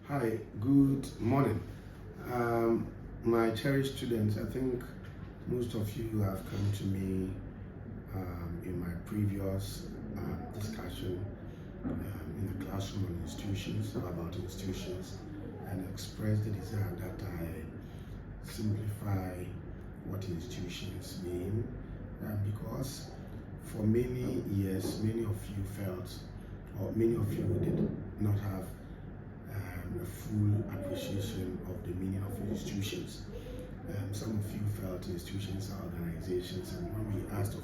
Hi, good morning. My cherished students, I think most of you have come to me in my previous discussion in the classroom on institutions, about institutions, and expressed the desire that I simplify what institutions mean because for many years, many of you felt, or many of you did not have a full appreciation of the meaning of institutions. Some of you felt institutions are organizations, and when we asked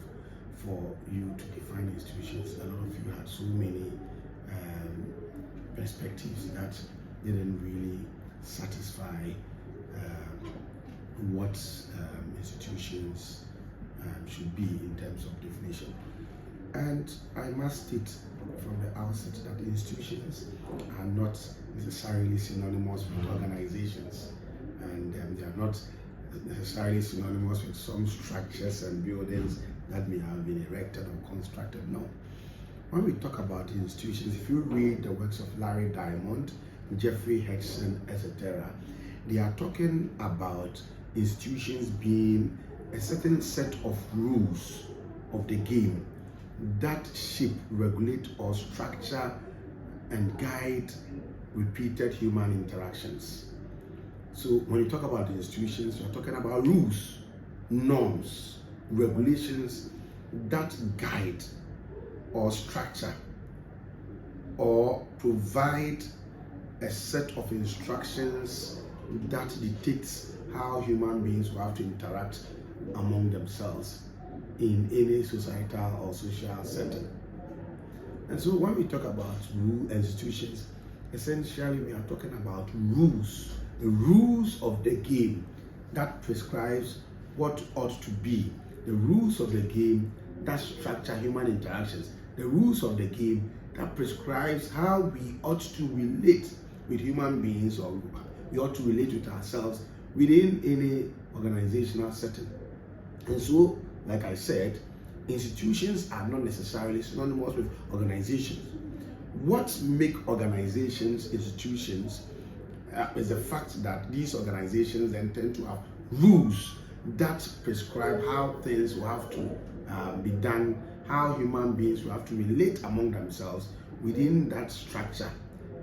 for you to define institutions, a lot of you had so many perspectives that didn't really satisfy what institutions should be in terms of definition. And I must state from the outset that institutions are not necessarily synonymous with organizations, and they are not necessarily synonymous with some structures and buildings that may have been erected or constructed. No. When we talk about institutions, if you read the works of Larry Diamond, Jeffrey Hedson, etc., they are talking about institutions being a certain set of rules of the game that shape, regulate, or structure and guide repeated human interactions. So when you talk about institutions, you're talking about rules, norms, regulations that guide or structure or provide a set of instructions that dictates how human beings will have to interact among themselves in any societal or social setting. And so when we talk about rule institutions, essentially we are talking about rules, the rules of the game that prescribes what ought to be, the rules of the game that structure human interactions, the rules of the game that prescribes how we ought to relate with human beings, or we ought to relate with ourselves within any organizational setting. And so, like I said, institutions are not necessarily synonymous with organizations. What makes organizations institutions is the fact that these organizations then tend to have rules that prescribe how things will have to be done, how human beings will have to relate among themselves within that structure.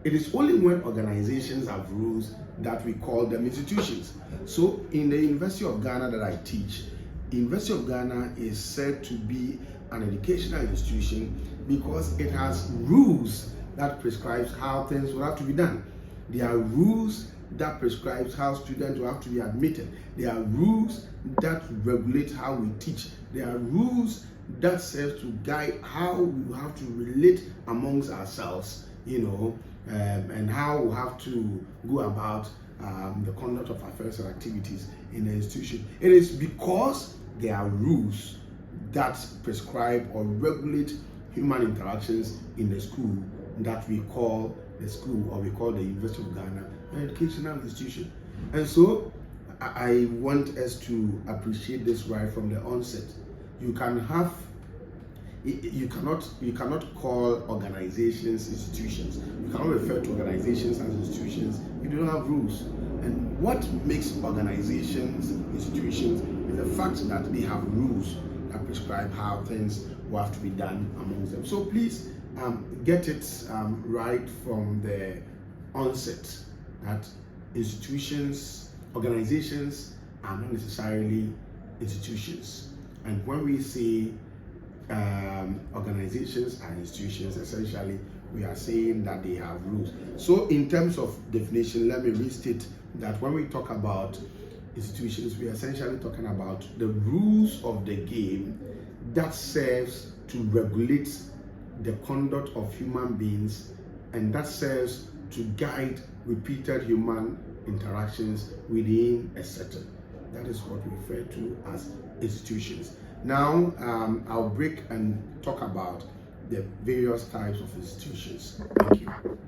It is only when organizations have rules that we call them institutions. So in the University of Ghana that I teach, University of Ghana is said to be an educational institution because it has rules that prescribes how things will have to be done. There are rules that prescribes how students will have to be admitted. There are rules that regulate how we teach. There are rules that serve to guide how we will have to relate amongst ourselves, and how we have to go about the conduct of affairs and activities in the institution. It is because there are rules that prescribe or regulate human interactions in the school that we call the school, or we call the University of Ghana, an educational institution. And so I want us to appreciate this right from the onset. You cannot call organizations institutions. You cannot refer to organizations as institutions if you don't have rules. And what makes organizations institutions is the fact that they have rules that prescribe how things will have to be done amongst them. So please get it right from the onset that organizations are not necessarily institutions. And when we say organizations and institutions, essentially we are saying that they have rules. So in terms of definition, let me restate that when we talk about institutions, we are essentially talking about the rules of the game that serves to regulate the conduct of human beings and that serves to guide repeated human interactions within a setting. That is what we refer to as institutions. Now, I'll break and talk about the various types of institutions. Thank you.